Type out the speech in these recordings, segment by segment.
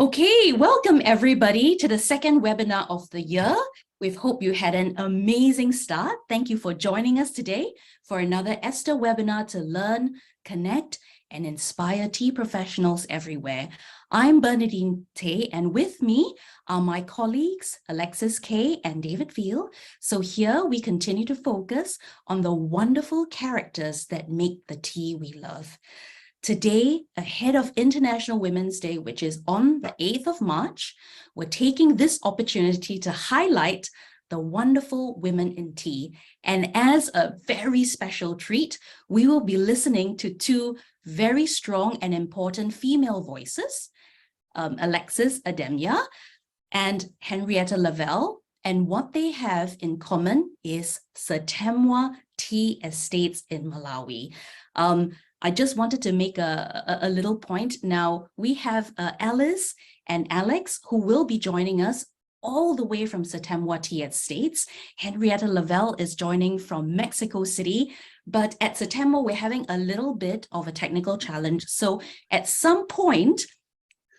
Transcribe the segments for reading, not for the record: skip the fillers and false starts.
Okay, welcome everybody to the second webinar of the year. We hope you had an amazing start. Thank you for joining us today for another ESTA webinar to learn, connect, and inspire tea professionals everywhere. I'm Bernadine Tay, and with me are my colleagues, Alexis Kay and David Veal. So here we continue to focus on the wonderful characters that make the tea we love. Today, ahead of International Women's Day, which is on the 8th of March, we're taking this opportunity to highlight the wonderful women in tea. And as a very special treat, we will be listening to two very strong and important female voices, Alexis Ademya and Henrietta Lavelle. And what they have in common is Satemwa Tea Estates in Malawi. I just wanted to make a little point. Now, we have Alice and Alex, who will be joining us all the way from Satemwa Tea Estates. Henrietta Lavelle is joining from Mexico City, but at Satemwa, we're having a little bit of a technical challenge. So at some point,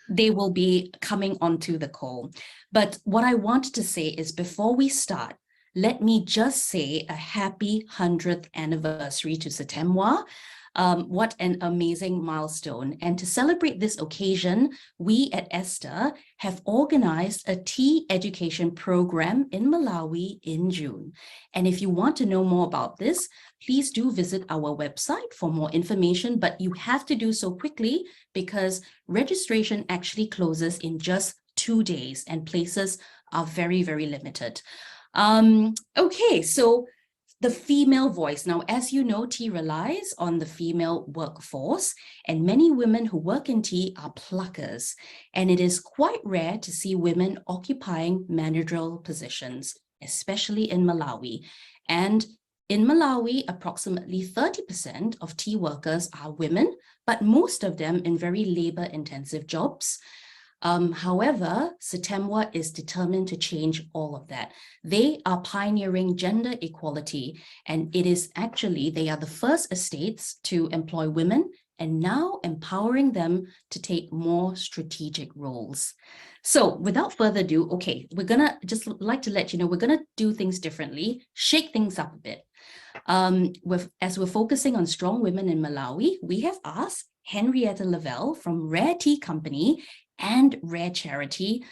they will be coming onto the call. But what I want to say is before we start, let me just say a happy 100th anniversary to Satemwa. What an amazing milestone. And to celebrate this occasion, we at ESTA have organized a tea education program in Malawi in June. And if you want to know more about this, please do visit our website for more information, but you have to do so quickly because registration actually closes in just 2 days and places are very, very limited. Okay, so the female voice. Now, as you know, tea relies on the female workforce, and many women who work in tea are pluckers. And it is quite rare to see women occupying managerial positions, especially in Malawi. And in Malawi, approximately 30% of tea workers are women, but most of them in very labor-intensive jobs. However, Satemwa is determined to change all of that. They are pioneering gender equality, and it is actually, they are the first estates to employ women and now empowering them to take more strategic roles. So without further ado, okay, we're gonna just like to let you know, we're gonna do things differently, shake things up a bit. As we're focusing on strong women in Malawi, we have asked Henrietta Lavelle from Rare Tea Company and Rare Charity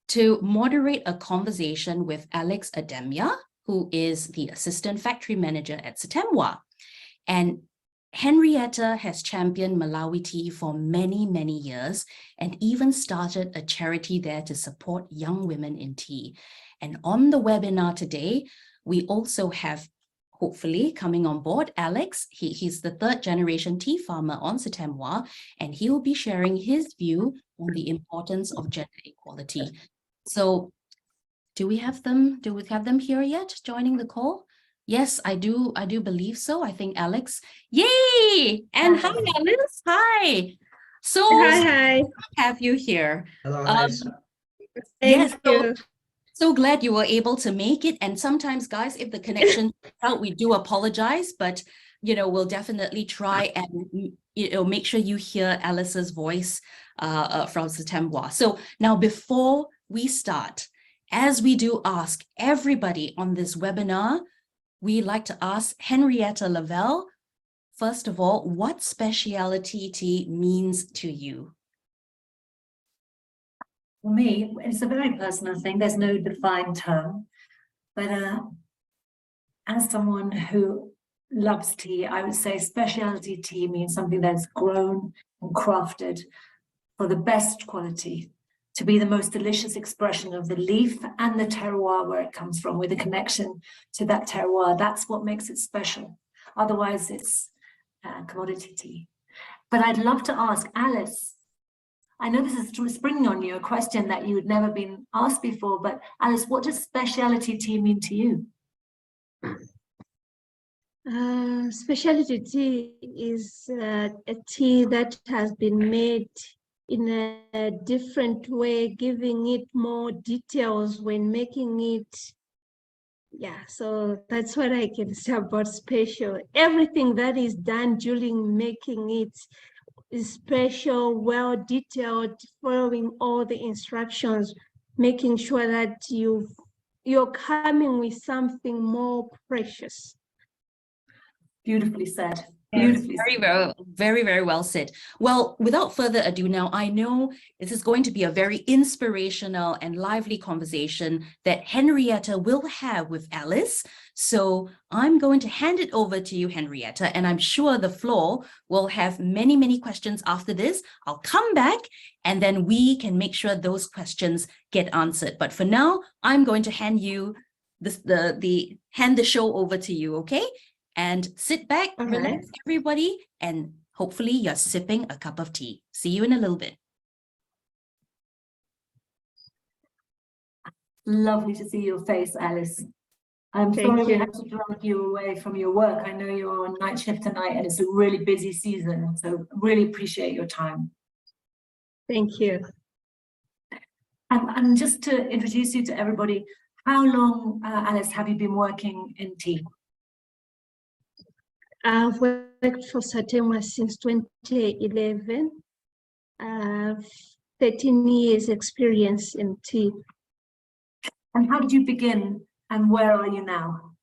to moderate a conversation with Alex Ademya, who is the assistant factory manager at Satemwa. And Henrietta has championed Malawi tea for many, many years and even started a charity there to support young women in tea. And on the webinar today, we also have hopefully coming on board, Alex. He's the third generation tea farmer on Satemwa, and he will be sharing his view on the importance of gender equality. So do we have them here yet joining the call? Yes, I do believe so. I think Alex. Yay! And hi, Alice. Hi. So Hi. to have you here. Hello, Alice. Yes, so glad you were able to make it. And sometimes, guys, if the connection out, we do apologize, but we'll definitely try and make sure you hear Alice's voice from Satemwa. So now, before we start, as we do ask everybody on this webinar, we like to ask Henrietta Lavelle, first of all, what specialty tea means to you? For me, it's a very personal thing. There's no defined term. But as someone who loves tea, I would say specialty tea means something that's grown and crafted for the best quality, to be the most delicious expression of the leaf and the terroir where it comes from, with a connection to that terroir. That's what makes it special. Otherwise, it's commodity tea. But I'd love to ask Alice, I know this is springing on you, a question that you had never been asked before, but Alice, what does specialty tea mean to you? Specialty tea is a tea that has been made in a different way, giving it more details when making it. Yeah, so that's what I can say about special. Everything that is done during making it, is special, well detailed, following all the instructions, making sure that you're coming with something more precious. Beautifully said. Yes, Beautifully very said. well, very well said. Well, without further ado now, I know this is going to be a very inspirational and lively conversation that Henrietta will have with Alice. So I'm going to hand it over to you, Henrietta, and I'm sure the floor will have many questions after this. I'll come back and then we can make sure those questions get answered. But for now, I'm going to hand you hand the show over to you, okay? And sit back, relax, everybody, and hopefully you're sipping a cup of tea. See you in a little bit. Lovely to see your face, Alice. I'm Thank sorry we you. had to drag you away from your work. I know you're on night shift tonight and it's a really busy season, so really appreciate your time. Thank you. And just to introduce you to everybody, how long, Alice, have you been working in tea? I've worked for Satemwa since 2011. 13 years experience in tea. And how did you begin and where are you now?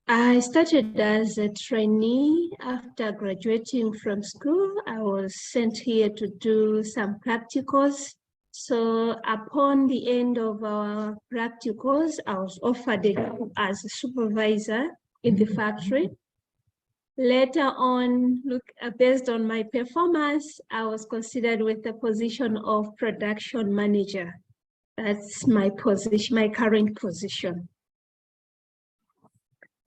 I started as a trainee. After graduating from school, I was sent here to do some practicals. So upon the end of our practicals, I was offered as a supervisor in the factory. Later on, based on my performance, I was considered with the position of production manager. That's my position, my current position.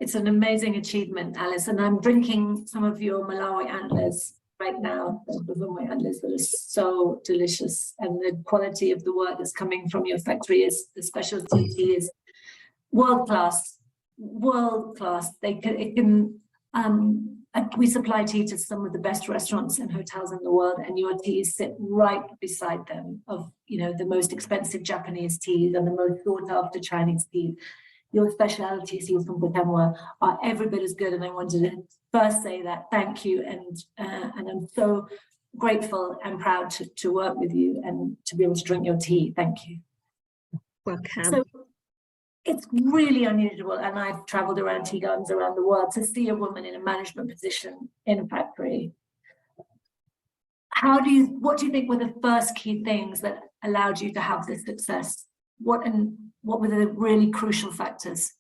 It's an amazing achievement, Alice, and I'm drinking some of your Malawi antlers right now. Those are my antlers that are so delicious, and the quality of the work that's coming from your factory is, the specialty tea is world class. We supply tea to some of the best restaurants and hotels in the world, and your teas sit right beside them of, the most expensive Japanese teas and the most sought after Chinese teas. Your specialty teas from Satemwa are every bit as good, and I wanted to first say that thank you, and I'm so grateful and proud to work with you and to be able to drink your tea. Thank you. Welcome. So it's really unusual, and I've traveled around tea gardens around the world, to see a woman in a management position in a factory. What do you think were the first key things that allowed you to have this success? What were the really crucial factors?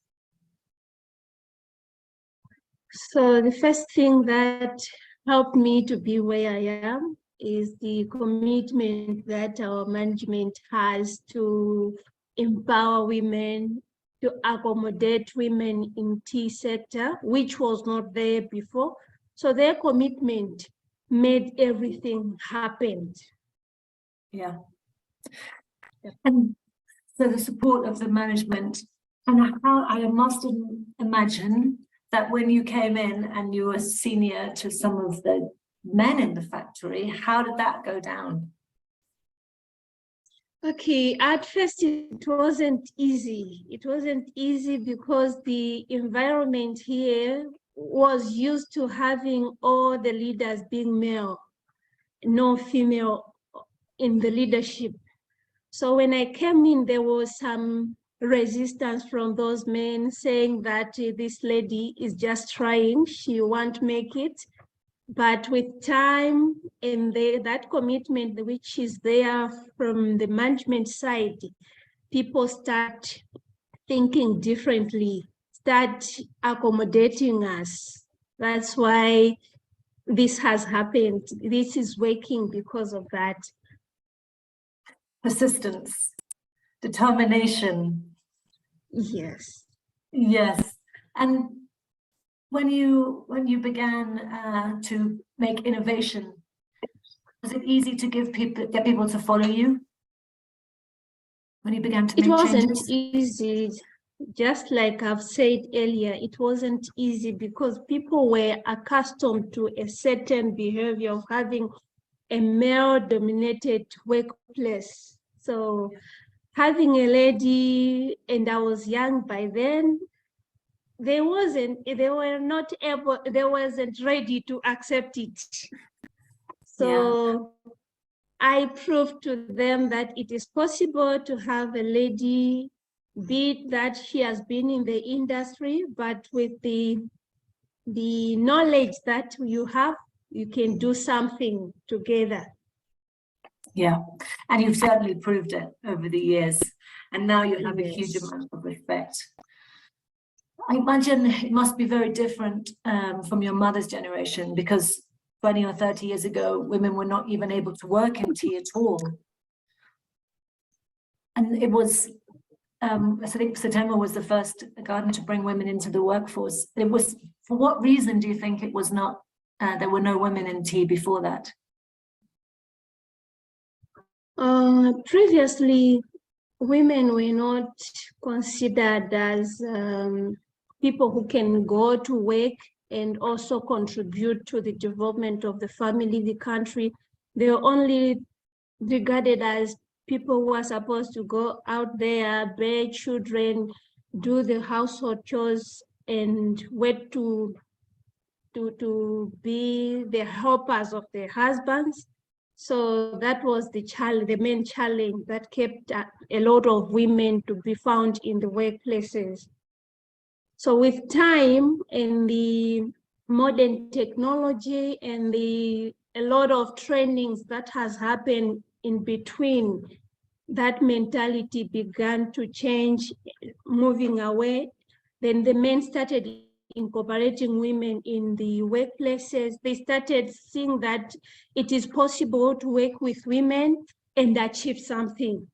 So the first thing that helped me to be where I am is the commitment that our management has to empower women, to accommodate women in tea sector, which was not there before. So their commitment made everything happen. Yeah. And so the support of the management, and how I must imagine that when you came in and you were senior to some of the men in the factory, how did that go down? Okay, at first it wasn't easy. It wasn't easy because the environment here was used to having all the leaders being male, no female in the leadership. So when I came in, there was some resistance from those men saying that this lady is just trying, she won't make it. But with time and that commitment which is there from the management side, people start thinking differently, start accommodating us. That's why this has happened. This is working because of that. Persistence, determination. Yes. Yes. And when you began to make innovation, was it easy to get people to follow you? When you began to make changes? It wasn't easy. Just like I've said earlier, it wasn't easy because people were accustomed to a certain behavior of having a male-dominated workplace. So having a lady, and I was young by then, they wasn't ready to accept it. So I proved to them that it is possible to have a lady, be it that she has been in the industry, but with the knowledge that you have, you can do something together. Yeah, and you've certainly proved it over the years, and now you have a huge Yes. amount of respect. I imagine it must be very different from your mother's generation, because 20 or 30 years ago, women were not even able to work in tea at all. And it was, I think Satemwa was the first garden to bring women into the workforce. It was, for what reason do you think it was not, there were no women in tea before that? Previously, women were not considered as people who can go to work and also contribute to the development of the family, the country. They were only regarded as people who are supposed to go out there, bear children, do the household chores, and wait to be the helpers of their husbands. So that was the main challenge that kept a lot of women to be found in the workplaces. So with time and the modern technology and a lot of trainings that has happened in between, that mentality began to change, moving away. Then the men started incorporating women in the workplaces. They started seeing that it is possible to work with women and achieve something.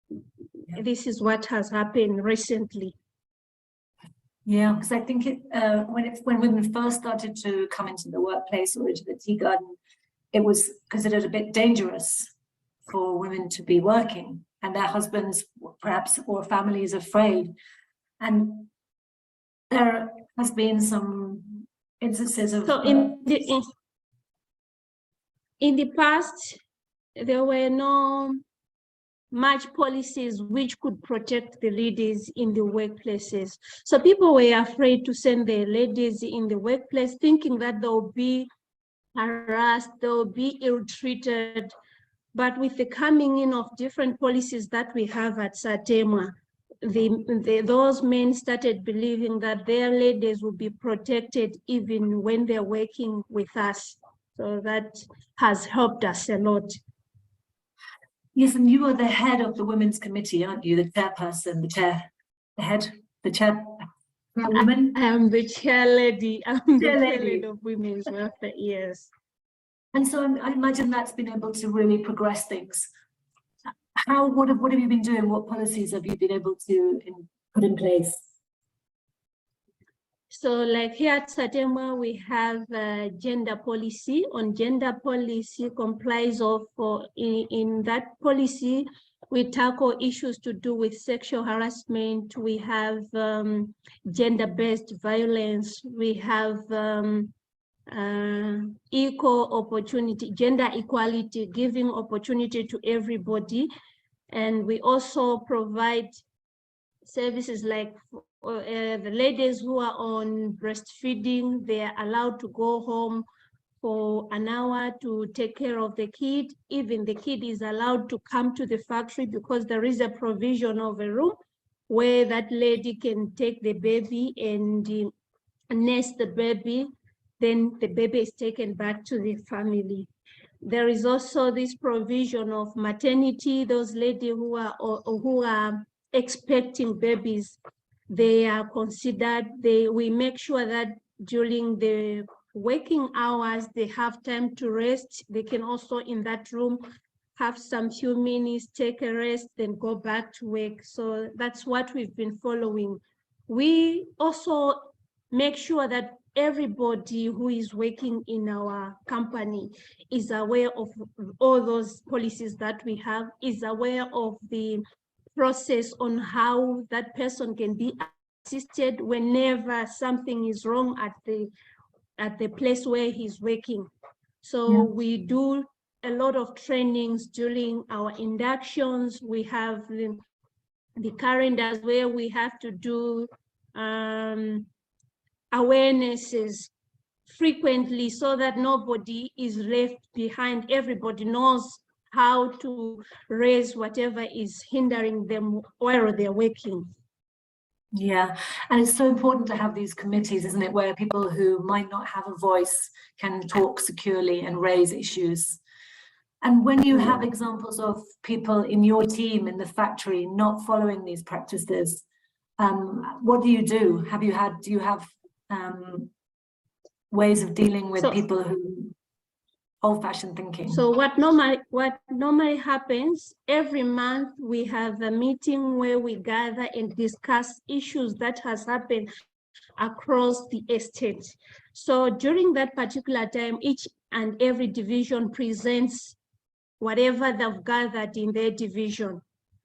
Yeah. This is what has happened recently. Yeah, because I think when women first started to come into the workplace or into the tea garden, it was considered a bit dangerous for women to be working, and their husbands perhaps or families afraid. And there has been some instances of... So in the past, there were no much policies which could protect the ladies in the workplaces. So people were afraid to send their ladies in the workplace, thinking that they'll be harassed, they'll be ill-treated. But with the coming in of different policies that we have at Satemwa, those men started believing that their ladies will be protected even when they're working with us. So that has helped us a lot. Yes, and you are the head of the Women's Committee, aren't you? The chairperson, the chairwoman? I am the chair lady. I'm the chair lady of Women's Welfare, yes. And so I imagine that's been able to really progress things. What have you been doing? What policies have you been able to put in place? So like here at Satemwa, we have a gender policy. On gender policy complies of, in that policy, we tackle issues to do with sexual harassment. We have gender-based violence. We have equal opportunity, gender equality, giving opportunity to everybody. And we also provide services like the ladies who are on breastfeeding, they are allowed to go home for an hour to take care of the kid. Even the kid is allowed to come to the factory because there is a provision of a room where that lady can take the baby and nurse the baby. Then the baby is taken back to the family. There is also this provision of maternity. Those ladies who are expecting babies, they are considered, we make sure that during the working hours, they have time to rest. They can also in that room have some few minutes, take a rest, then go back to work. So that's what we've been following. We also make sure that everybody who is working in our company is aware of all those policies that we have, is aware of the process on how that person can be assisted whenever something is wrong at the place where he's working. So we do a lot of trainings during our inductions. We have the calendars where we have to do awarenesses frequently so that nobody is left behind. Everybody knows how to raise whatever is hindering them while they're working. Yeah, and it's so important to have these committees, isn't it, where people who might not have a voice can talk securely and raise issues. And when you have examples of people in your team in the factory not following these practices, what do you do? Do you have ways of dealing with people who old-fashioned thinking? So what normally happens, every month we have a meeting where we gather and discuss issues that has happened across the estate. So during that particular time, each and every division presents whatever they've gathered in their division.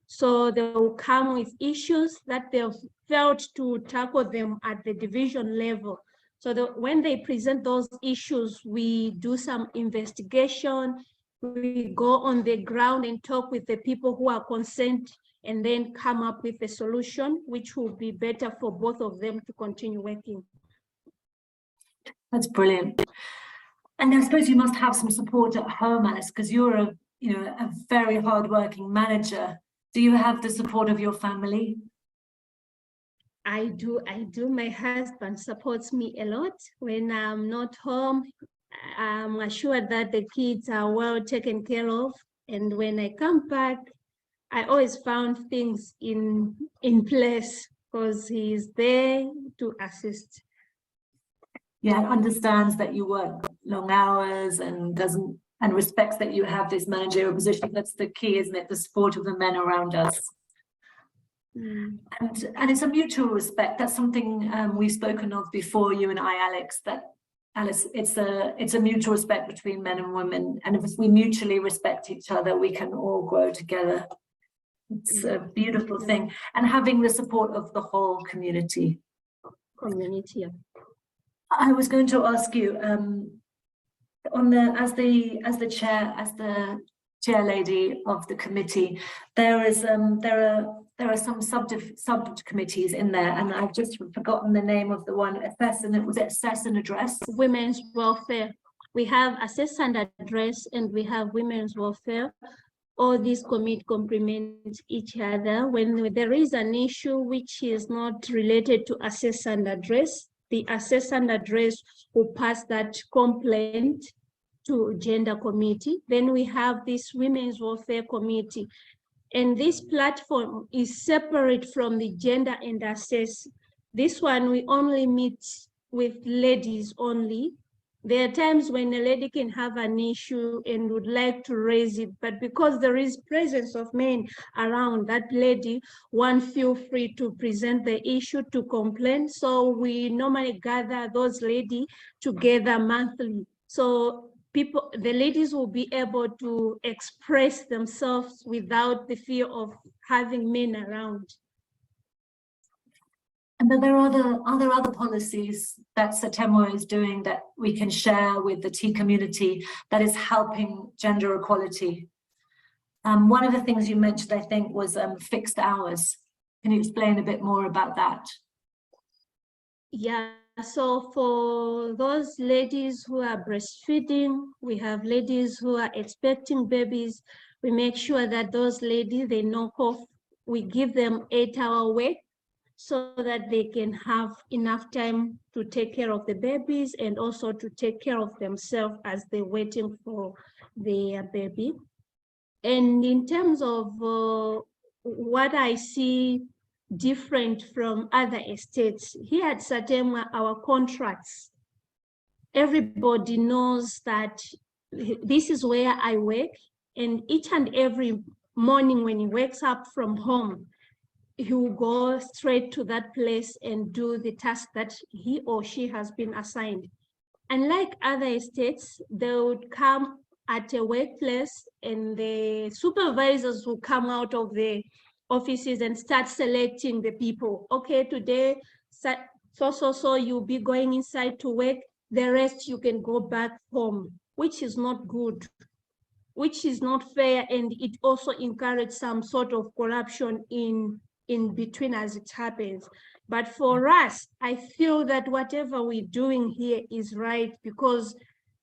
So they will come with issues that they've felt to tackle them at the division level. So when they present those issues, we do some investigation, we go on the ground and talk with the people who are concerned, and then come up with a solution which will be better for both of them to continue working. That's brilliant. And I suppose you must have some support at home, Alice, because you're a very hardworking manager. Do you have the support of your family? I do. My husband supports me a lot. When I'm not home, I'm assured that the kids are well taken care of. And when I come back, I always found things in place because he is there to assist. Yeah, understands that you work long hours and respects that you have this managerial position. That's the key, isn't it? The support of the men around us. And it's a mutual respect. That's something we've spoken of before, you and I, Alice, it's a mutual respect between men and women. And if we mutually respect each other, we can all grow together. It's a beautiful thing. And having the support of the whole community. I was going to ask you, as the chair lady of the committee, there are some subcommittees in there, and I've just forgotten the name of the one. Assess and address. Women's welfare. We have assess and address, and we have women's welfare. All these committees complement each other. When there is an issue which is not related to assess and address, the assess and address will pass that complaint to gender committee. Then we have this women's welfare committee. And this platform is separate from the gender and assess. This one, we only meet with ladies only. There are times when a lady can have an issue and would like to raise it, but because there is presence of men around, that lady won't feel free to present the issue, to complain. So we normally gather those ladies together monthly. So the ladies will be able to express themselves without the fear of having men around. And then there are other policies that Satemwa is doing that we can share with the tea community that is helping gender equality. One of the things you mentioned, I think, was fixed hours. Can you explain a bit more about that? Yeah, so for those ladies who are breastfeeding, we have ladies who are expecting babies. We make sure that those ladies, they knock off, we give them 8-hour work, so that they can have enough time to take care of the babies and also to take care of themselves as they're waiting for their baby. And in terms of what I see different from other estates, here at Satemwa, our contracts, everybody knows that this is where I work, and each and every morning when he wakes up from home, he will go straight to that place and do the task that he or she has been assigned. Unlike other estates, they would come at a workplace and the supervisors will come out of the offices and start selecting the people. Okay, today, so you'll be going inside to work, the rest you can go back home, which is not good, which is not fair, and it also encourages some sort of corruption in between as it happens. But for us, I feel that whatever we're doing here is right because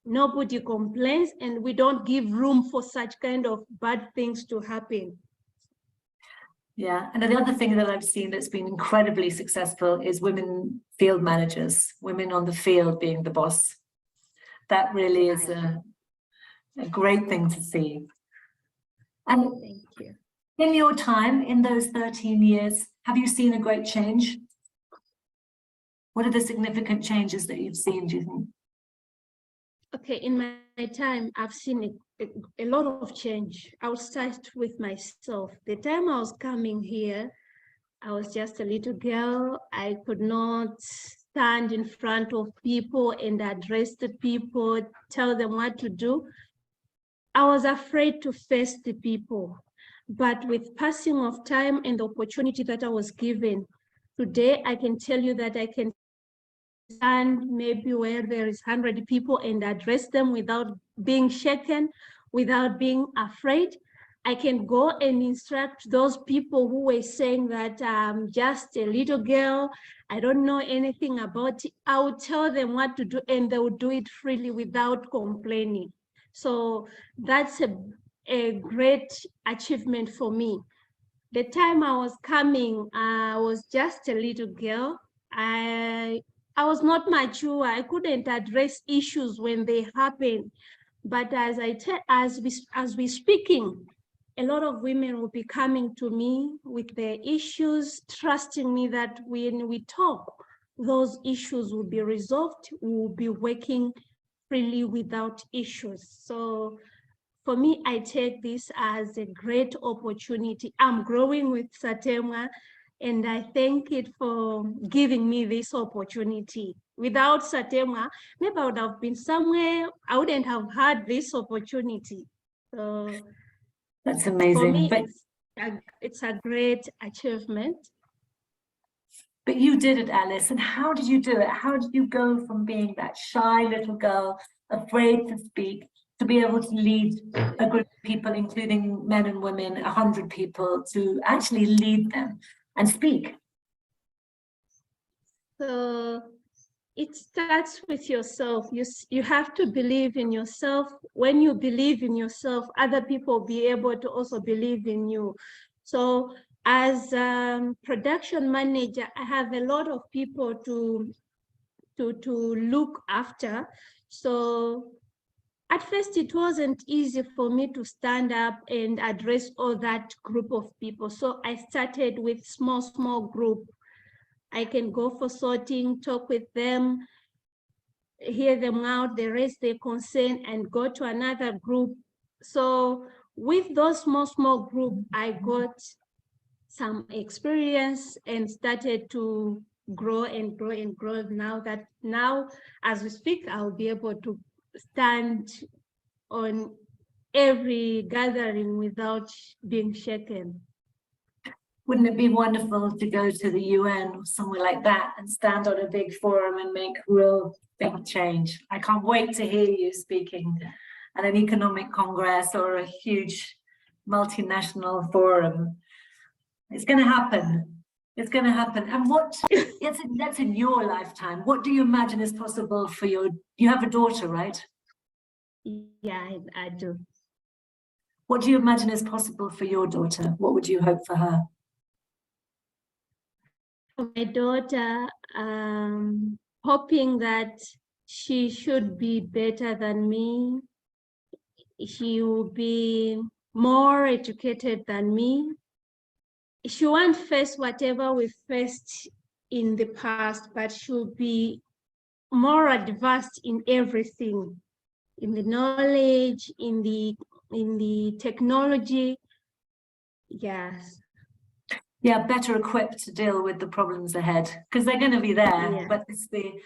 nobody complains and we don't give room for such kind of bad things to happen. Yeah, and the other thing that I've seen that's been incredibly successful is women field managers, women on the field being the boss. That really is a great thing to see. And Thank you. in your time, in those 13 years, have you seen a great change? What are the significant changes that you've seen, do you think? Okay, in my time, I've seen a lot of change. I'll start with myself. The time I was coming here, I was just a little girl. I could not stand in front of people and address the people, tell them what to do. I was afraid to face the people. But with passing of time and the opportunity that I was given, today I can tell you that I can stand maybe where there is 100 people and address them without being shaken, without being afraid. I can go and instruct those people who were saying that I'm just a little girl, I don't know anything about it. I will tell them what to do and they will do it freely without complaining. So that's a great achievement for me. The time I was coming, I was just a little girl. I was not mature. I couldn't address issues when they happen. But as we speaking, a lot of women will be coming to me with their issues, trusting me that when we talk, those issues will be resolved. We will be working freely without issues. So for me, I take this as a great opportunity. I'm growing with Satemwa, and I thank it for giving me this opportunity. Without Satemwa, maybe I would have been somewhere, I wouldn't have had this opportunity. So That's for amazing. me, But it's a great achievement. you did it, Alice. And how did you do it? How did you go from being that shy little girl, afraid to speak, to be able to lead a group of people, including men and women, 100 people, to actually lead them and speak? So it starts with yourself. You have to believe in yourself. When you believe in yourself, other people will be able to also believe in you. So as production manager, I have a lot of people to look after. So at first, it wasn't easy for me to stand up and address all that group of people. So I started with small group. I can go for sorting, talk with them, hear them out, they raise their concern and go to another group. So with those small group, I got some experience and started to grow and grow and grow. Now, as we speak, I'll be able to stand on every gathering without being shaken. Wouldn't it be wonderful to go to the UN or somewhere like that and stand on a big forum and make real big change? I can't wait to hear you speaking at an economic congress or a huge multinational forum. It's going to happen. It's going to happen. And that's in your lifetime. What do you imagine is possible for you have a daughter, right? Yeah, I do. What do you imagine is possible for your daughter? What would you hope for her? For my daughter, hoping that she should be better than me. She will be more educated than me. She won't face whatever we faced in the past, but she'll be more advanced in everything, in the knowledge, in the technology. Yes. Yeah, better equipped to deal with the problems ahead, because they're going to be there. Yeah. But it's the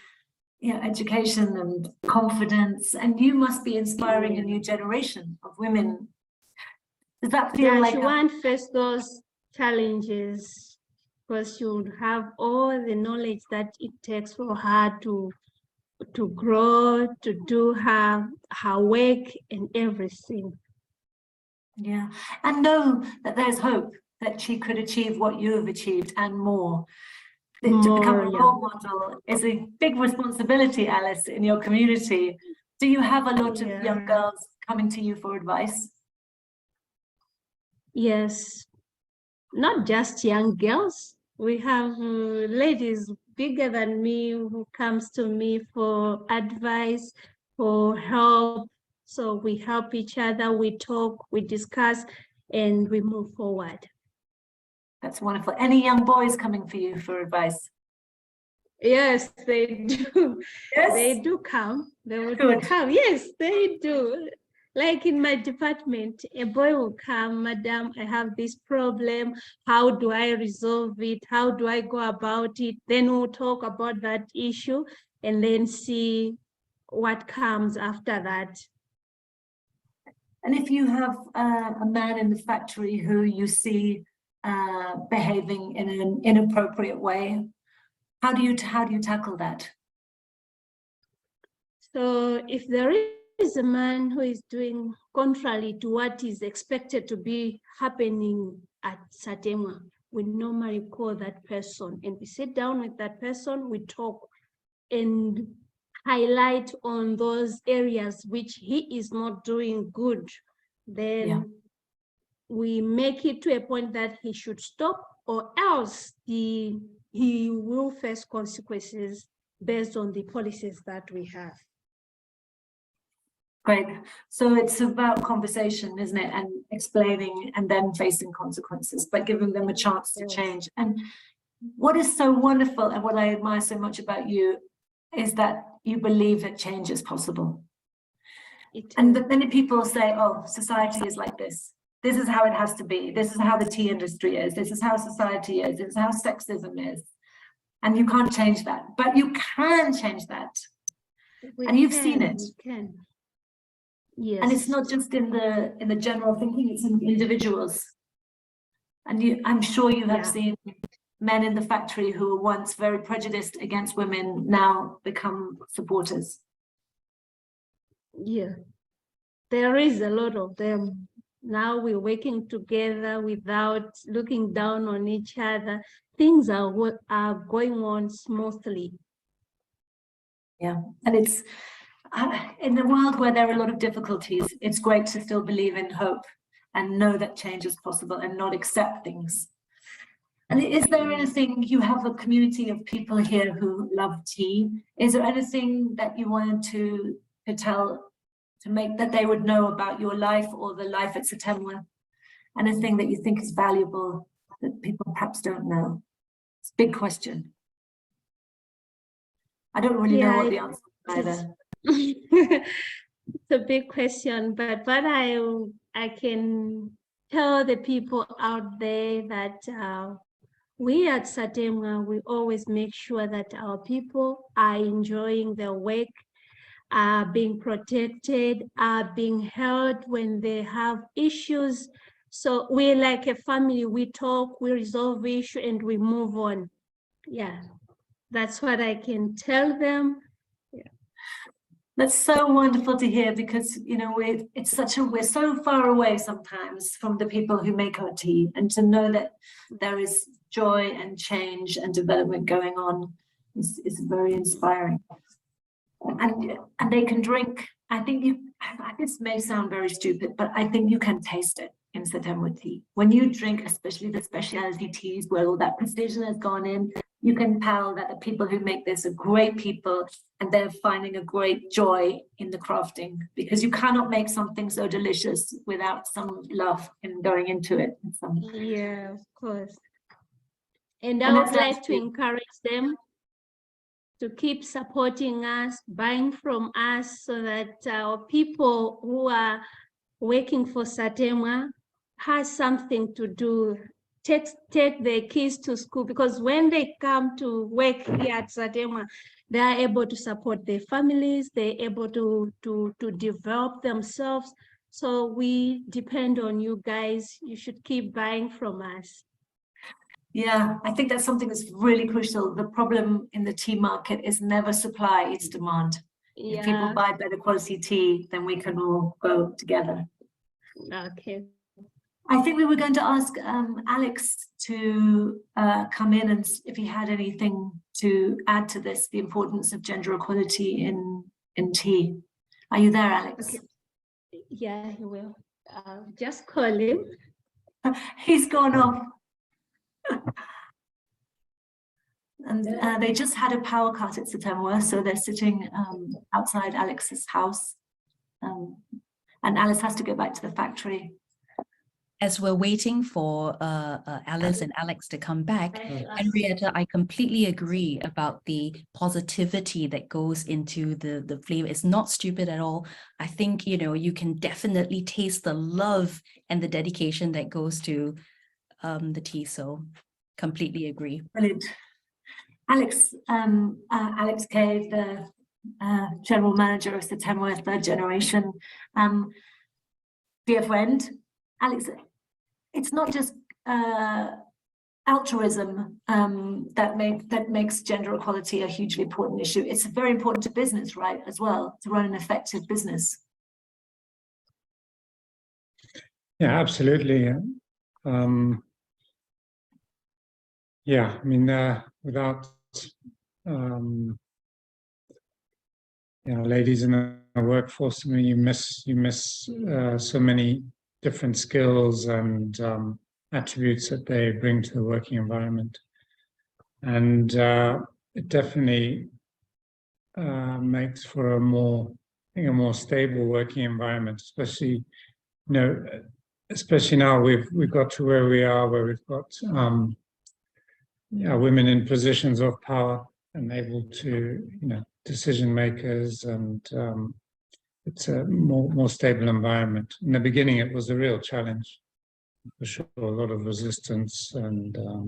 education and confidence, and you must be inspiring a new generation of women. Does that feel like she won't face those challenges because she would have all the knowledge that it takes for her to grow, to do her work and everything. Yeah, and know that there's hope that she could achieve what you have achieved and more. to become a More, yeah. role model is a big responsibility, Alice, in your community. Do you have a lot of young Yeah. girls coming to you for advice? Yes, not just young girls. We have ladies bigger than me who comes to me for advice, for help. So we help each other, we talk, we discuss, and we move forward. That's wonderful. Any young boys coming for you for advice? Yes, they do. Yes. They do come. They would Good. come. Yes, they do. Like in my department, a boy will come, Madam, I have this problem. How do I resolve it? How do I go about it? Then we'll talk about that issue and then see what comes after that. And if you have a man in the factory who you see behaving in an inappropriate way, how do you tackle that? So if there is a man who is doing contrary to what is expected to be happening at Satemwa, we normally call that person and we sit down with that person, we talk and highlight on those areas which he is not doing good. Then we make it to a point that he should stop, or else he will face consequences based on the policies that we have. Great. So it's about conversation, isn't it? And explaining and then facing consequences, but giving them a chance to change. And what is so wonderful and what I admire so much about you is that you believe that change is possible. And that many people say, oh, society is like this. This is how it has to be. This is how the tea industry is. This is how society is. This is how sexism is. And you can't change that, but you can change that. And you've seen it. We can. Yes. And it's not just in the general thinking, it's in individuals. And I'm sure you have seen men in the factory who were once very prejudiced against women now become supporters. Yeah, there is a lot of them. Now we're working together without looking down on each other. Things are going on smoothly. Yeah, and it's in a world where there are a lot of difficulties, it's great to still believe in hope and know that change is possible and not accept things. And is there anything, you have a community of people here who love tea. Is there anything that you wanted to tell, to make that they would know about your life or the life at Satemwa? Anything that you think is valuable that people perhaps don't know? It's a big question. I don't really know what the answer is either. It's a big question, but what I can tell the people out there that we at Satemwa, we always make sure that our people are enjoying their work, are being protected, are being held when they have issues. So we're like a family, we talk, we resolve issue, and we move on. Yeah, that's what I can tell them. That's so wonderful to hear, because you know we're so far away sometimes from the people who make our tea, and to know that there is joy and change and development going on is very inspiring. And they can drink. I think this may sound very stupid, but I think you can taste it in Satemwa tea. When you drink, especially the specialty teas where all that precision has gone in, you can tell that the people who make this are great people, and they're finding a great joy in the crafting, because you cannot make something so delicious without some love in going into it. Yeah, of course. And I would like to encourage them to keep supporting us, buying from us, so that our people who are working for Satemwa has something to do. Take their kids to school, because when they come to work here at Satemwa, they are able to support their families, they're able to develop themselves. So we depend on you guys. You should keep buying from us. Yeah, I think that's something that's really crucial. The problem in the tea market is never supply, it's demand. Yeah. If people buy better quality tea, then we can all go together. Okay. I think we were going to ask Alex to come in and if he had anything to add to this, the importance of gender equality in tea. Are you there, Alex? Okay. Yeah, he will. Just call him. He's gone off. And they just had a power cut at Satemwa, so they're sitting outside Alex's house. And Alice has to go back to the factory. As we're waiting for Alice and Alex to come back, Henrietta, I completely agree about the positivity that goes into the flavor. It's not stupid at all. I think, you know, you can definitely taste the love and the dedication that goes to the tea. So completely agree. Brilliant. Alex, Alex Cave, the general manager of Satemwa, third generation. Dear friend, Alex, it's not just altruism that makes gender equality a hugely important issue. It's very important to business, right, as well, to run an effective business. Yeah, absolutely. Yeah, I mean, without you know, ladies in the workforce, I mean, you miss so many different skills and attributes that they bring to the working environment, and it definitely makes for a more stable working environment, especially, you know, especially now we've got to where we are, where we've got women in positions of power and able to, you know, decision makers, and it's a more stable environment. In the beginning, it was a real challenge, for sure, a lot of resistance and a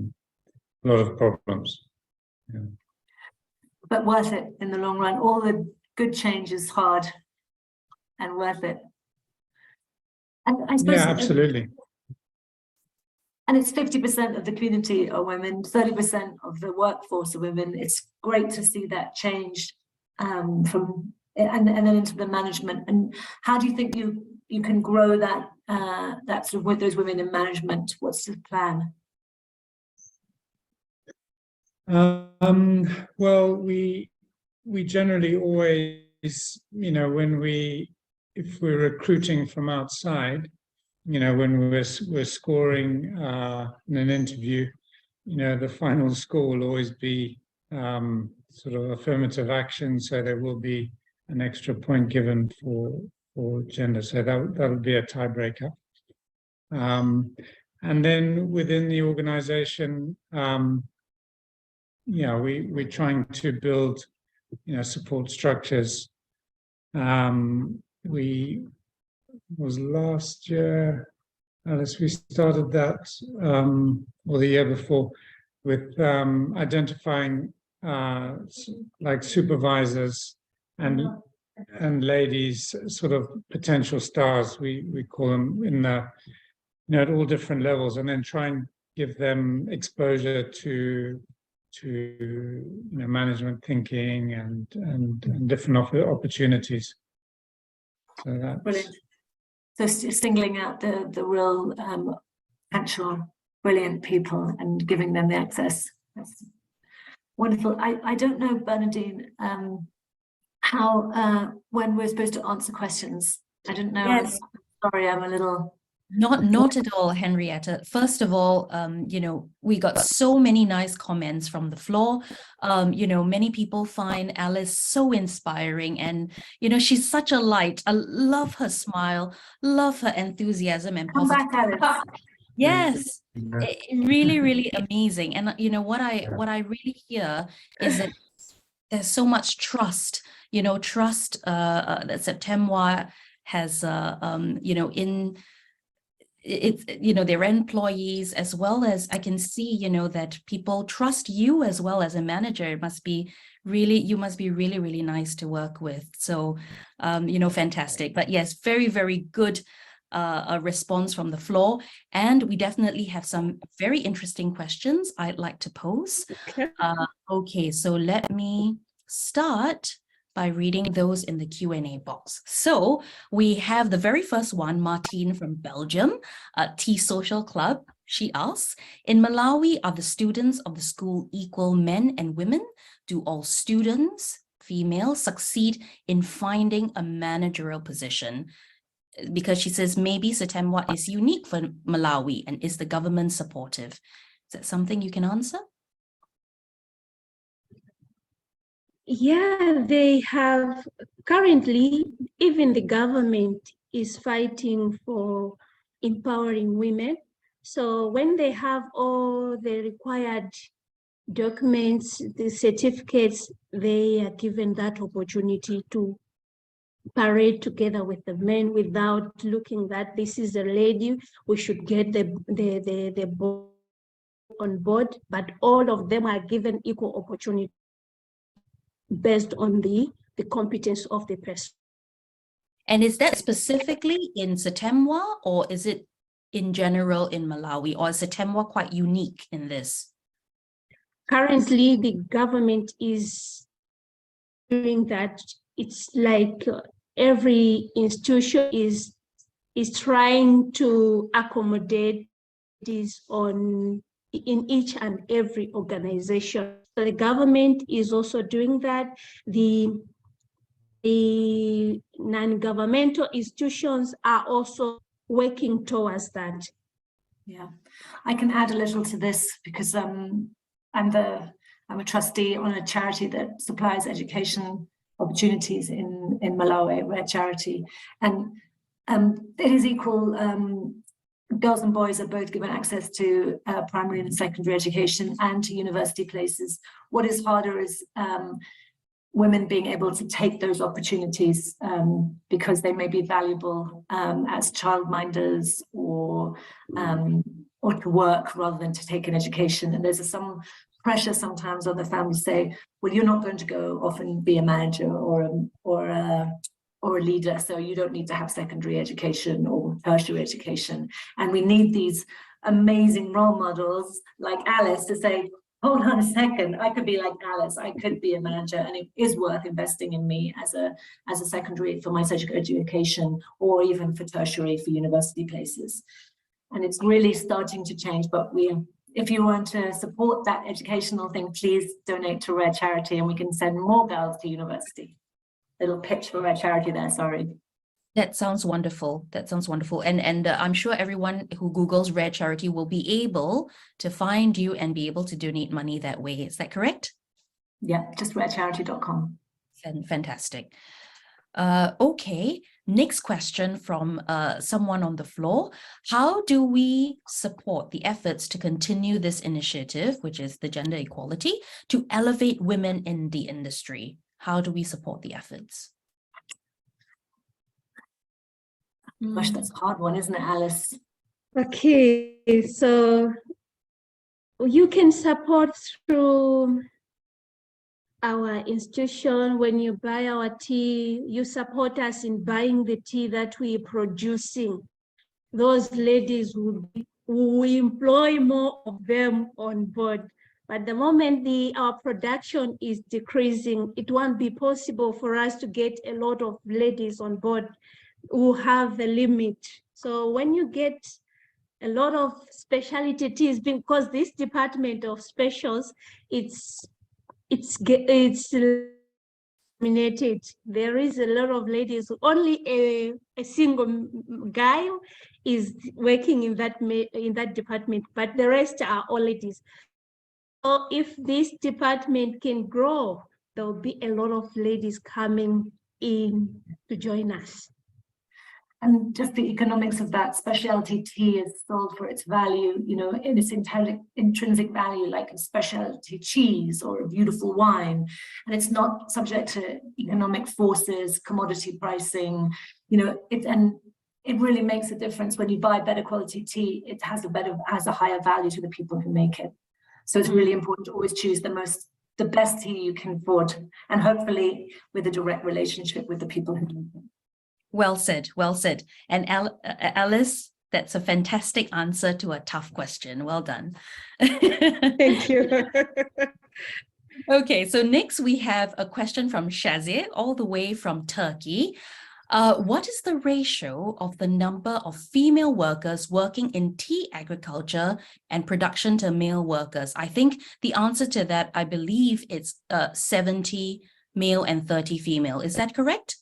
lot of problems. Yeah. But worth it in the long run. All the good change is hard and worth it. And I suppose, Yeah, absolutely. and it's 50% of the community are women, 30% of the workforce are women. It's great to see that change from and then into the management. And how do you think you can grow that that sort of with those women in management? What's the plan? Well, we generally always, you know, if we're recruiting from outside, you know, when we're scoring in an interview, you know, the final score will always be sort of affirmative action. So there will be an extra point given for gender. So that'll be a tiebreaker. And then within the organization, yeah, we're trying to build, you know, support structures. We was last year, Alice, we started that, or the year before, with identifying like supervisors and ladies, sort of potential stars, we call them, in the, you know, at all different levels, and then try and give them exposure to you know, management thinking and different opportunities. So that's Brilliant. So singling out the real actual brilliant people and giving them the access. That's wonderful. I don't know, Bernadine, how when we're supposed to answer questions. I didn't know. Yes. Sorry, I'm a little. Not at all, Henrietta. First of all, you know, we got so many nice comments from the floor. You know, many people find Alice so inspiring, and, you know, she's such a light. I love her smile, love her enthusiasm and Come back, positivity. Alice. Yes, really, really amazing. And, you know, what I really hear is that there's so much trust, you know, trust that Satemwa has, you know, in it's, you know, their employees, as well as I can see, you know, that people trust you as well as a manager. It must be really, you must be really, really nice to work with. So, you know, fantastic. But yes, very, very good a response from the floor. And we definitely have some very interesting questions I'd like to pose. Okay, so let me start by reading those in the Q&A box. So we have the very first one, Martine from Belgium, Tea Social Club. She asks, in Malawi, are the students of the school equal men and women? Do all students, female, succeed in finding a managerial position? Because she says maybe Satemwa is unique for Malawi, and is the government supportive? Is that something you can answer? Yeah, they have currently, even the government is fighting for empowering women. So when they have all the required documents, the certificates, they are given that opportunity to parade together with the men without looking that this is a lady, we should get the board on board, but all of them are given equal opportunity based on the competence of the person. And is that specifically in Satemwa, or is it in general in Malawi, or is Satemwa quite unique in this? Currently, the government is doing that. It's like every institution is trying to accommodate this in each and every organization. So the government is also doing that. The non-governmental institutions are also working towards that. Yeah, I can add a little to this because I'm a trustee on a charity that supplies education opportunities in Malawi, Rare Charity, and it is equal. Girls and boys are both given access to primary and secondary education and to university places. What is harder is women being able to take those opportunities because they may be valuable as childminders or to work rather than to take an education. And there's some pressure sometimes on the family to say, well, you're not going to go off and be a manager or a leader, so you don't need to have secondary education or tertiary education. And we need these amazing role models like Alice to say, hold on a second, I could be like Alice, I could be a manager, and it is worth investing in me as a secondary for my secondary education, or even for tertiary for university places. And it's really starting to change, but if you want to support that educational thing, please donate to Rare Charity and we can send more girls to university. Little pitch for Rare Charity there, sorry. That sounds wonderful. That sounds wonderful. And I'm sure everyone who Googles Rare Charity will be able to find you and be able to donate money that way. Is that correct? Yeah, just rarecharity.com. Fantastic. Okay, next question from someone on the floor. How do we support the efforts to continue this initiative, which is the gender equality, to elevate women in the industry? How do we support the efforts? Gosh, that's a hard one, isn't it, Alice? Okay, so you can support through our institution. When you buy our tea, you support us in buying the tea that we're producing. Those ladies we employ more of them on board. But the moment our production is decreasing, it won't be possible for us to get a lot of ladies on board who have the limit. So when you get a lot of specialty teas, because this department of specials, it's dominated. There is a lot of ladies. Only a single guy is working in that department, but the rest are all ladies. So if this department can grow, there will be a lot of ladies coming in to join us. And just the economics of that, specialty tea is sold for its value, you know, in its intrinsic value, like a specialty cheese or a beautiful wine. And it's not subject to economic forces, commodity pricing, you know, it really makes a difference when you buy better quality tea. It has a higher value to the people who make it. So it's really important to always choose the best tea you can afford, and hopefully with a direct relationship with the people who make it. Well said, well said. And Alice, that's a fantastic answer to a tough question. Well done. Thank you. Okay, so next we have a question from Shazia, all the way from Turkey. What is the ratio of the number of female workers working in tea agriculture and production to male workers? I think the answer to that, I believe it's 70 male and 30 female. Is that correct?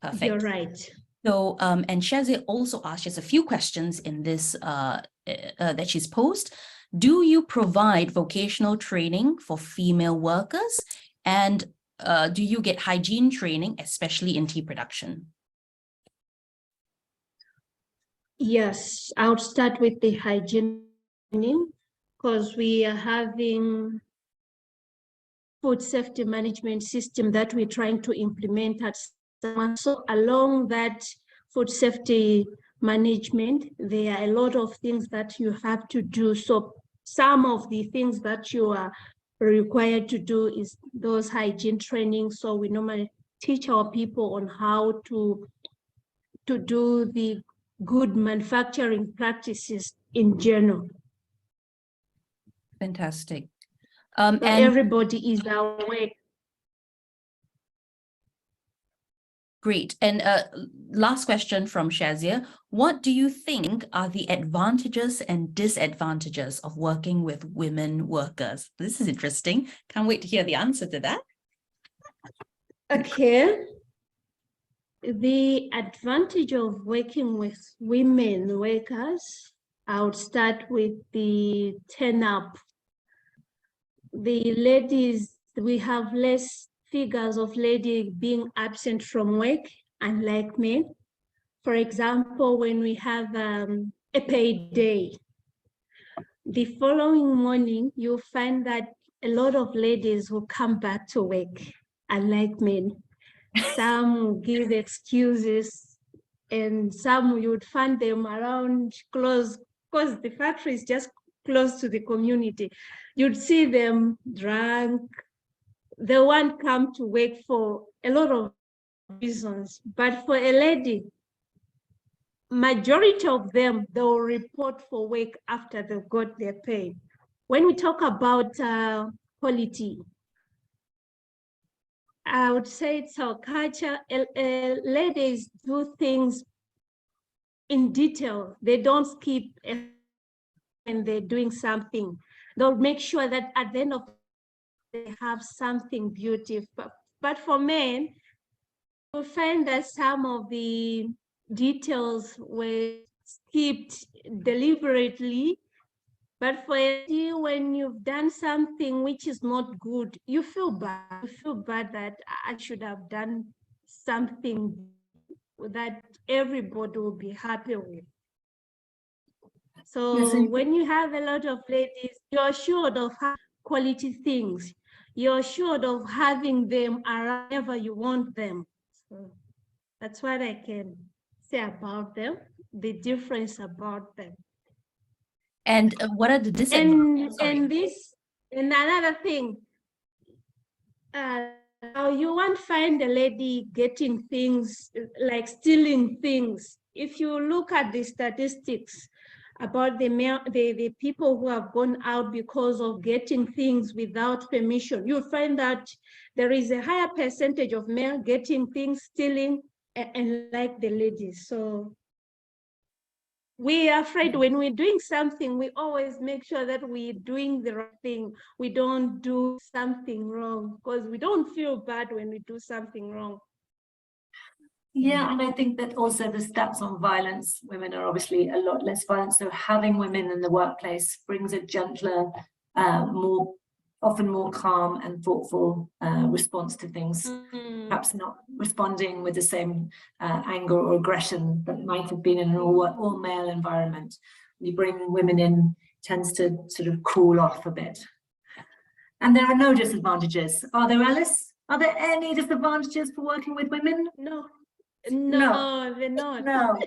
Perfect. You're right. So, and Shazia also asked us a few questions in this that she's posed. Do you provide vocational training for female workers? And do you get hygiene training, especially in tea production? Yes, I'll start with the hygiene because we are having food safety management system that we're trying to implement at Satemwa. So along that food safety management, there are a lot of things that you have to do. So some of the things that you are required to do is those hygiene training. So we normally teach our people on how to do the good manufacturing practices in general. Fantastic. So And everybody is aware. great. And last question from Shazia. What do you think are the advantages and disadvantages of working with women workers? This is interesting. Can't wait to hear the answer to that. Okay. The advantage of working with women workers, I would start with the turn up. The ladies, we have less figures of ladies being absent from work, unlike men. For example, when we have a paid day, the following morning, you'll find that a lot of ladies will come back to work, unlike men. Some give excuses, and some you would find them around close, because the factory is just close to the community. You'd see them drunk. They won't come to work for a lot of reasons, but for a lady, majority of them, they'll report for work after they've got their pay. When we talk about quality, I would say it's our culture. Ladies do things in detail. They don't skip when they're doing something. They'll make sure that at the end of they have something beautiful. But for men, we find that some of the details were skipped deliberately. But for you, when you've done something which is not good, you feel bad. You feel bad that I should have done something that everybody will be happy with. So Yes, when you have a lot of ladies, you're assured of quality things. You're assured of having them around whenever you want them. So that's what I can say about them, the difference about them. And what are the disadvantages? And another thing, you won't find a lady getting things like stealing things. If you look at the statistics about the people who have gone out because of getting things without permission, you'll find that there is a higher percentage of men getting things, stealing, and like the ladies. So we are afraid when we're doing something, we always make sure that we're doing the right thing. We don't do something wrong because we don't feel bad when we do something wrong. Yeah, and I think that also the stats on violence, women are obviously a lot less violent. So having women in the workplace brings a gentler, often more calm and thoughtful response to things. Perhaps not responding with the same anger or aggression that might have been in an all male environment. When you bring women in, tends to sort of cool off a bit. And there are no disadvantages. Are there, Alice? Are there any disadvantages for working with women? No, they're not. No.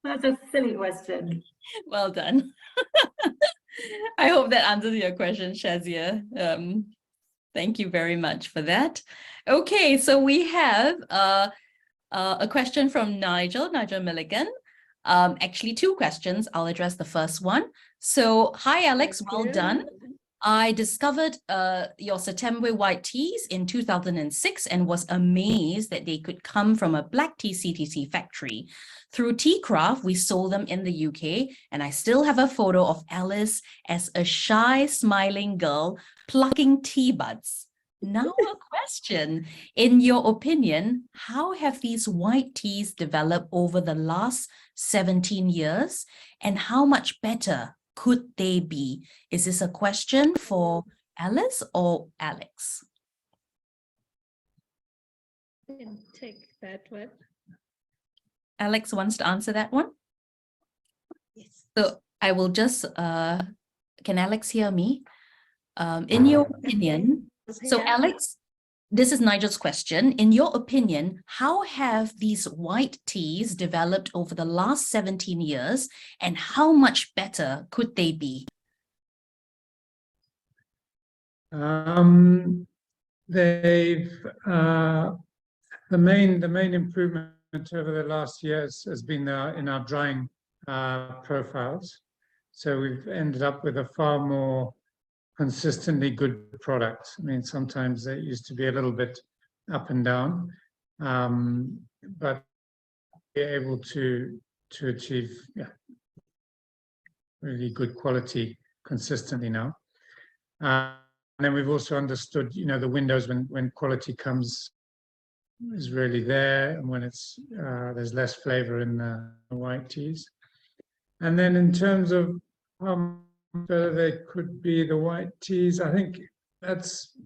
That's a silly question. Well done. I hope that answers your question, Shazia. Thank you very much for that. Okay, so we have a question from Nigel Milligan. Actually, two questions. I'll address the first one. So, hi, Alex. Well done. I discovered your Satemwa white teas in 2006 and was amazed that they could come from a black tea CTC factory. Through Tea Craft, we sold them in the UK, and I still have a photo of Alice as a shy, smiling girl plucking tea buds. Now a question. In your opinion, how have these white teas developed over the last 17 years, and how much better could they be? Is this a question for Alice or Alex? Take that one. Alex wants to answer that one. Yes. So I will just, can Alex hear me? In your opinion, so Yeah. Alex, this is Nigel's question. In your opinion, how have these white teas developed over the last 17 years, and how much better could they be? They've the main improvement over the last years has been in our drying profiles. So we've ended up with a far more consistently good product. I mean, sometimes it used to be a little bit up and down, but we're able to achieve really good quality consistently now. And then we've also understood, the windows when quality comes is really there, and when it's there's less flavor in the white teas. And then in terms of how much better they could be, the white teas, I think that's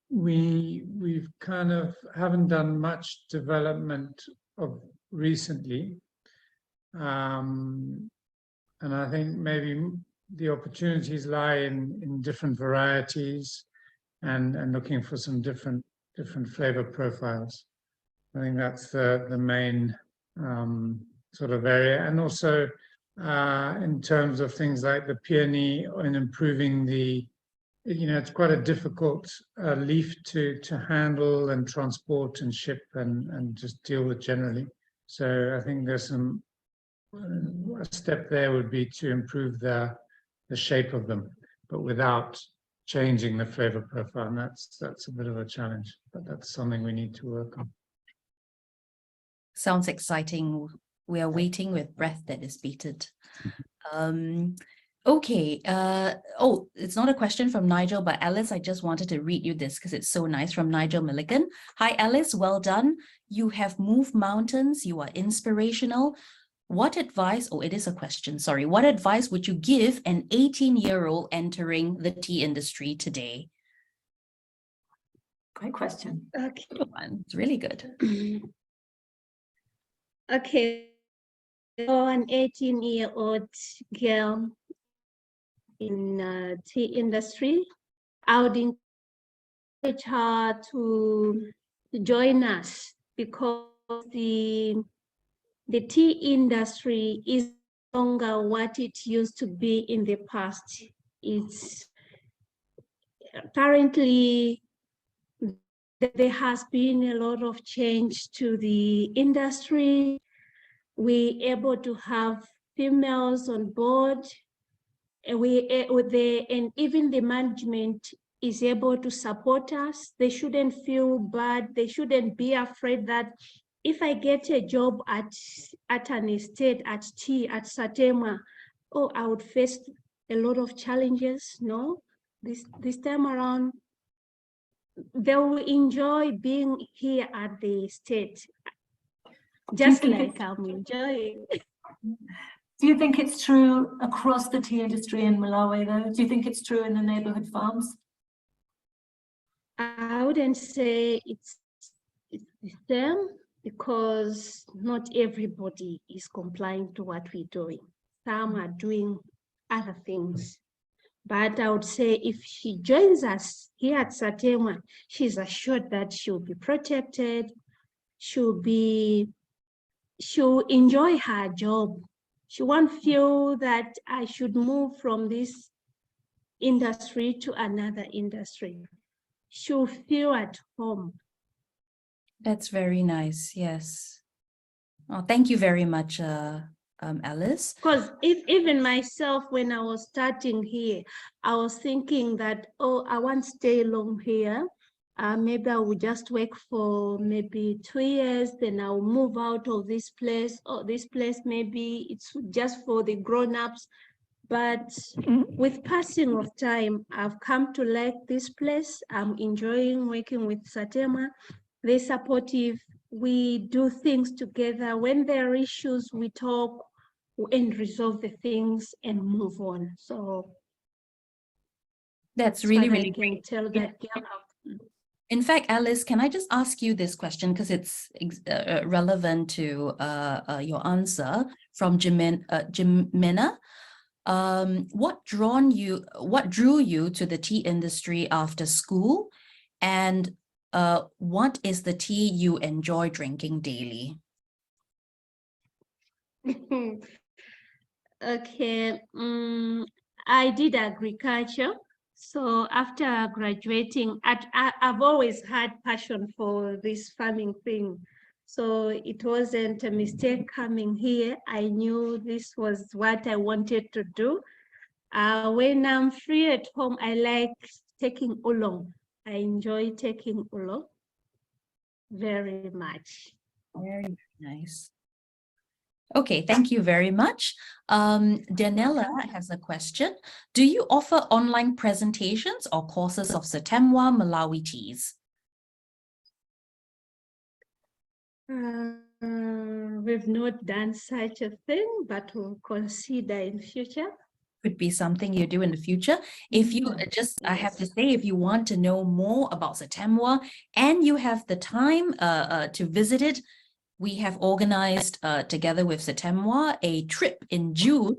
we've kind of haven't done much development of recently, and I think maybe the opportunities lie in different varieties and looking for some different flavor profiles. I think that's the main sort of area, and also in terms of things like the peony and improving the, it's quite a difficult leaf to handle and transport and ship and just deal with generally. So I think there's some a step there would be to improve the shape of them, but without changing the flavor profile, and that's a bit of a challenge, but that's something we need to work on. Sounds exciting. We are waiting with breath that is bated. Okay. Oh, it's not a question from Nigel, but Alice, I just wanted to read you this because it's so nice, from Nigel Milligan. Hi, Alice. Well done. You have moved mountains. You are inspirational. What advice, oh, it is a question, sorry. What advice would you give an 18-year-old entering the tea industry today? Great question. Okay. Good one. It's really good. Okay. So an 18-year-old girl in tea industry, I would encourage her to join us, because the tea industry is no longer what it used to be in the past. It's currently, there has been a lot of change to the industry. We're able to have females on board, and and even the management is able to support us. They shouldn't feel bad. They shouldn't be afraid that if I get a job at an estate, at tea, at Satemwa, oh, I would face a lot of challenges. No, this time around, they will enjoy being here at the estate, just like I'm enjoying. Do you think it's true across the tea industry in Malawi, though? Do you think it's true in the neighborhood farms? I wouldn't say it's the same, because not everybody is complying to what we're doing. Some are doing other things. But I would say if she joins us here at Satemwa, she's assured that she'll be protected, she'll enjoy her job. She won't feel that I should move from this industry to another industry. She'll feel at home. That's very nice. Yes. Oh, thank you very much, Alice? Because even myself, when I was starting here, I was thinking that, oh, I won't stay long here. Maybe I will just work for maybe 2 years, then I'll move out of this place, or this place maybe it's just for the grown-ups. But with passing of time, I've come to like this place. I'm enjoying working with Satemwa. They're supportive. We do things together. When there are issues, we talk and resolve the things and move on. So That's really, what I really can great. tell that girl. In fact, Alice, can I just ask you this question because it's relevant to your answer from Jimena? What drew you to the tea industry after school, and what is the tea you enjoy drinking daily? Okay, I did agriculture. So after graduating, I've always had passion for this farming thing. So it wasn't a mistake coming here. I knew this was what I wanted to do. When I'm free at home, I like taking oolong. I enjoy taking oolong very much. Very nice. Okay, thank you very much. Daniela has a question. Do you offer online presentations or courses of Satemwa Malawi teas? We've not done such a thing, but we'll consider in future. Could be something you do in the future. If you I have to say, if you want to know more about Satemwa and you have the time to visit it, we have organized together with Satemwa a trip in June.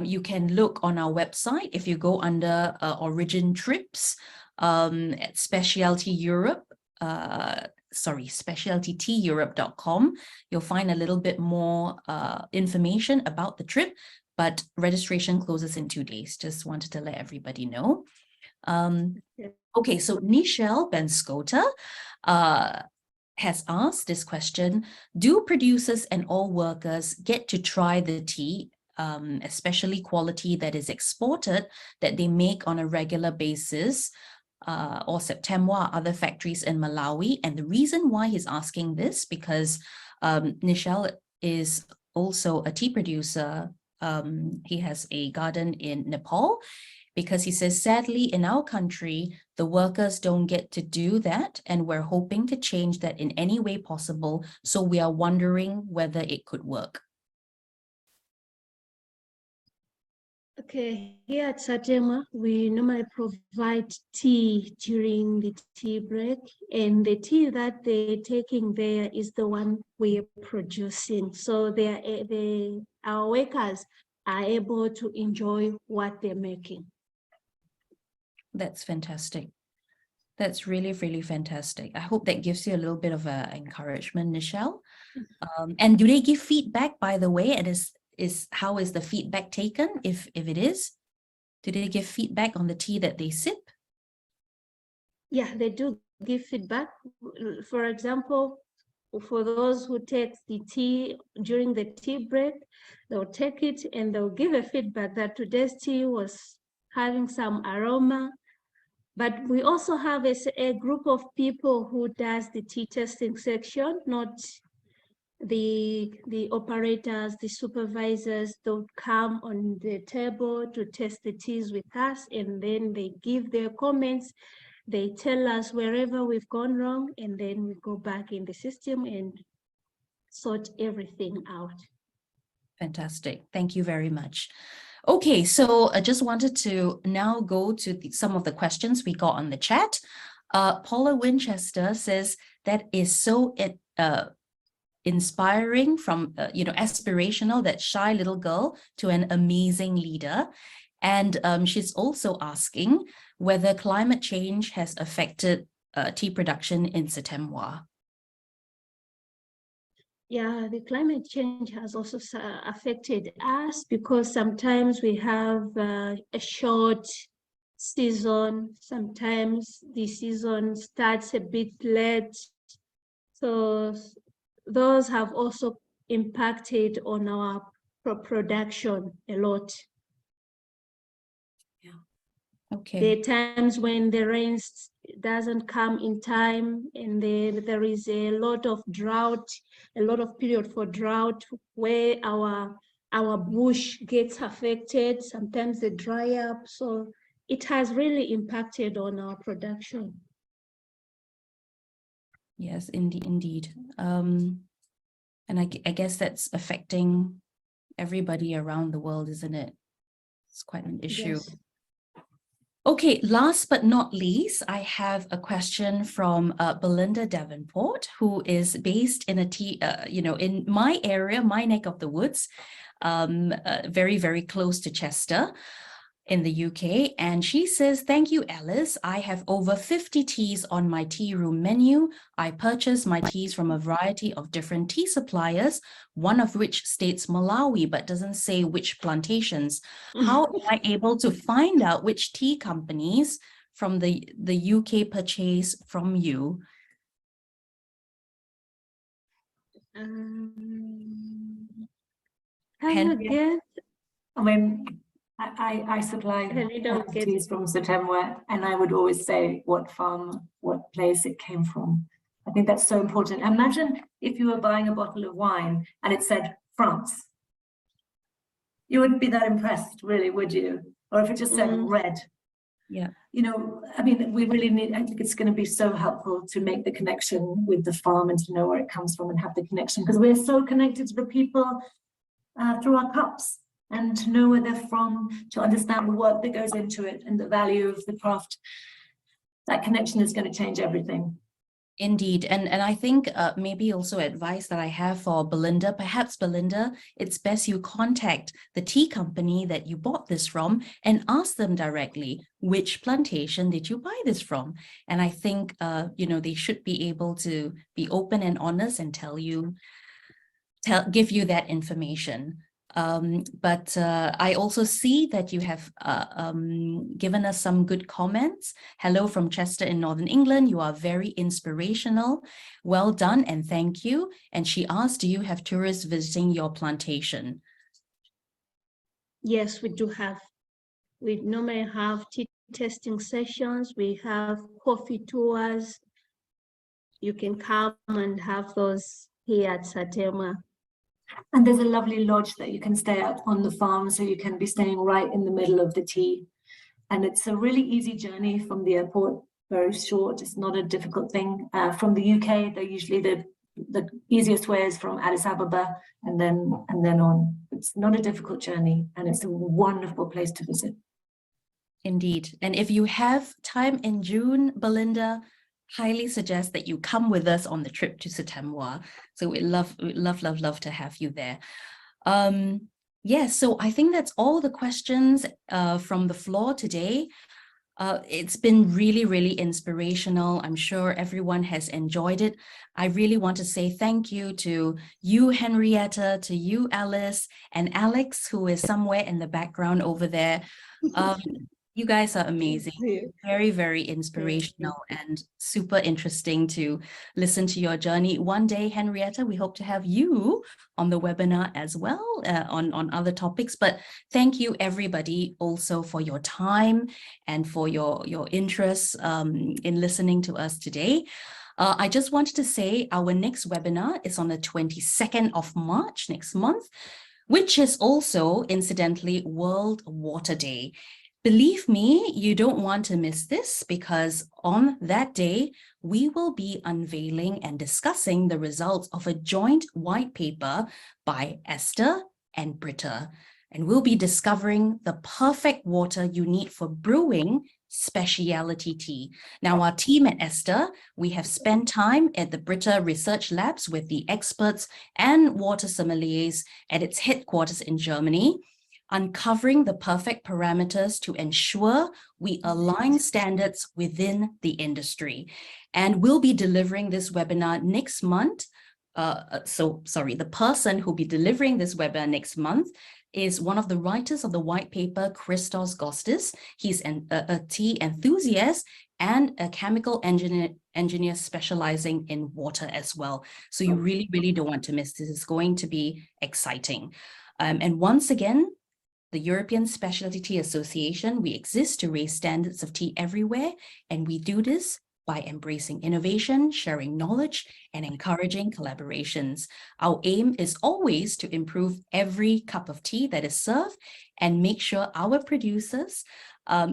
You can look on our website if you go under Origin Trips at Specialty Europe. specialtyteaeurope.com. You'll find a little bit more information about the trip, but registration closes in 2 days. Just wanted to let everybody know. Okay, so Nichelle Benskota has asked this question: do producers and all workers get to try the tea, especially quality that is exported, that they make on a regular basis, or Satemwa, other factories in Malawi? And the reason why he's asking this, because Nichelle is also a tea producer. He has a garden in Nepal, because he says, sadly, in our country, the workers don't get to do that, and we're hoping to change that in any way possible. So we are wondering whether it could work. Okay, here at Satemwa, we normally provide tea during the tea break, and the tea that they're taking there is the one we're producing. So our workers are able to enjoy what they're making. That's fantastic. That's really, really fantastic. I hope that gives you a little bit of encouragement, Nichelle. And do they give feedback, by the way? And how is the feedback taken, if it is? Do they give feedback on the tea that they sip? Yeah, they do give feedback. For example, for those who take the tea during the tea break, they'll take it and they'll give a feedback that today's tea was having some aroma. But we also have a group of people who does the tea testing section, not the operators, the supervisors. Don't come on the table to test the teas with us, and then they give their comments. They tell us wherever we've gone wrong, and then we go back in the system and sort everything out. Fantastic. Thank you very much. Okay, so I just wanted to now go to some of the questions we got on the chat. Paula Winchester says that is so inspiring, from aspirational, that shy little girl to an amazing leader. And she's also asking whether climate change has affected tea production in Satemwa. Yeah, the climate change has also affected us, because sometimes we have a short season. Sometimes the season starts a bit late. So those have also impacted on our production a lot. Okay. There are times when the rain doesn't come in time, and there is a lot of drought, a lot of period for drought where our bush gets affected. Sometimes they dry up, so it has really impacted on our production. Yes, indeed. And I guess that's affecting everybody around the world, isn't it? It's quite an issue. Yes. Okay, last but not least, I have a question from Belinda Davenport, who is based in in my area, my neck of the woods, very, very close to Chester in the UK. And she says, thank you, Alice. I have over 50 teas on my tea room menu. I purchase my teas from a variety of different tea suppliers, one of which states Malawi, but doesn't say which plantations. How am I able to find out which tea companies from the UK purchase from you? Can you Henry? get? I mean, I supply teas from Satemwa, and I would always say what farm, what place it came from. I think that's so important. Imagine if you were buying a bottle of wine and it said France. You wouldn't be that impressed, really, would you? Or if it just said red. Yeah. You know, I mean, we really need, I think it's going to be so helpful to make the connection with the farm and to know where it comes from and have the connection, because we're so connected to the people through our cups, and to know where they're from, to understand the work that goes into it and the value of the craft. That connection is going to change everything. Indeed. And I think maybe also advice that I have for Belinda, perhaps Belinda, it's best you contact the tea company that you bought this from and ask them directly, which plantation did you buy this from? And I think, they should be able to be open and honest and give you that information. But I also see that you have given us some good comments. Hello from Chester in Northern England. You are very inspirational. Well done and thank you. And she asked, do you have tourists visiting your plantation? Yes, we do have. We normally have tea tasting sessions. We have coffee tours. You can come and have those here at Satemwa. And there's a lovely lodge that you can stay at on the farm, so you can be staying right in the middle of the tea. And it's a really easy journey from the airport, very short. It's not a difficult thing. From the UK, they're usually the easiest way is from Addis Ababa and then on. It's not a difficult journey, and it's a wonderful place to visit. Indeed. And if you have time in June, Belinda, highly suggest that you come with us on the trip to Satemwa. So we'd love to have you there. Yes, so I think that's all the questions from the floor today. It's been really, really inspirational. I'm sure everyone has enjoyed it. I really want to say thank you to you, Henrietta, to you, Alice, and Alex, who is somewhere in the background over there. You guys are amazing, very, very inspirational and super interesting to listen to your journey. One day, Henrietta, we hope to have you on the webinar as well on other topics. But thank you, everybody, also for your time and for your interest in listening to us today. I just wanted to say our next webinar is on the 22nd of March next month, which is also, incidentally, World Water Day. Believe me, you don't want to miss this, because on that day, we will be unveiling and discussing the results of a joint white paper by ESTA and Britta. And we'll be discovering the perfect water you need for brewing specialty tea. Now, our team at ESTA, we have spent time at the Britta Research Labs with the experts and water sommeliers at its headquarters in Germany, uncovering the perfect parameters to ensure we align standards within the industry. And we'll be delivering this webinar next month. The person who'll be delivering this webinar next month is one of the writers of the white paper, Christos Gostis. He's a tea enthusiast and a chemical engineer specializing in water as well. So you really, really don't want to miss this. It's going to be exciting. And once again, the European Specialty Tea Association, we exist to raise standards of tea everywhere, and we do this by embracing innovation, sharing knowledge, and encouraging collaborations. Our aim is always to improve every cup of tea that is served and make sure our producers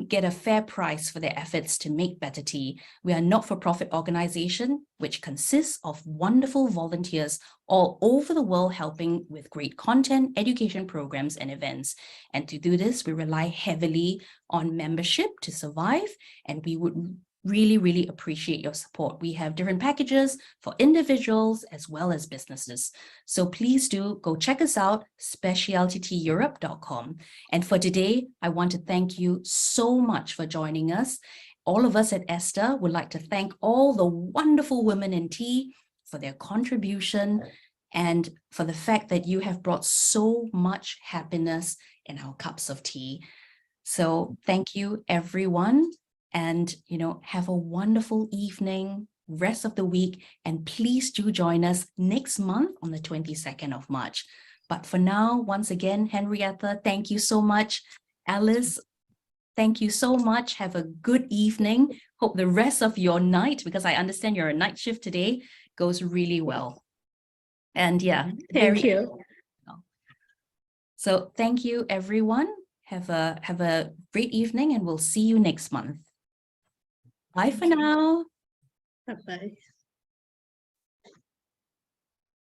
get a fair price for their efforts to make better tea. We are a not-for-profit organization which consists of wonderful volunteers all over the world helping with great content, education programs, and events. And to do this, we rely heavily on membership to survive, and we would really appreciate your support. We have different packages for individuals as well as businesses. So please do go check us out, specialtyteaeurope.com. And for today, I want to thank you so much for joining us. All of us at ESTA would like to thank all the wonderful women in tea for their contribution and for the fact that you have brought so much happiness in our cups of tea. So thank you, everyone. And, have a wonderful evening, rest of the week, and please do join us next month on the 22nd of March. But for now, once again, Henrietta, thank you so much. Alice, thank you so much. Have a good evening. Hope the rest of your night, because I understand you're a night shift today, goes really well. And yeah, Thank you. So thank you, everyone. Have a great evening, and we'll see you next month. Bye for now. Bye-bye.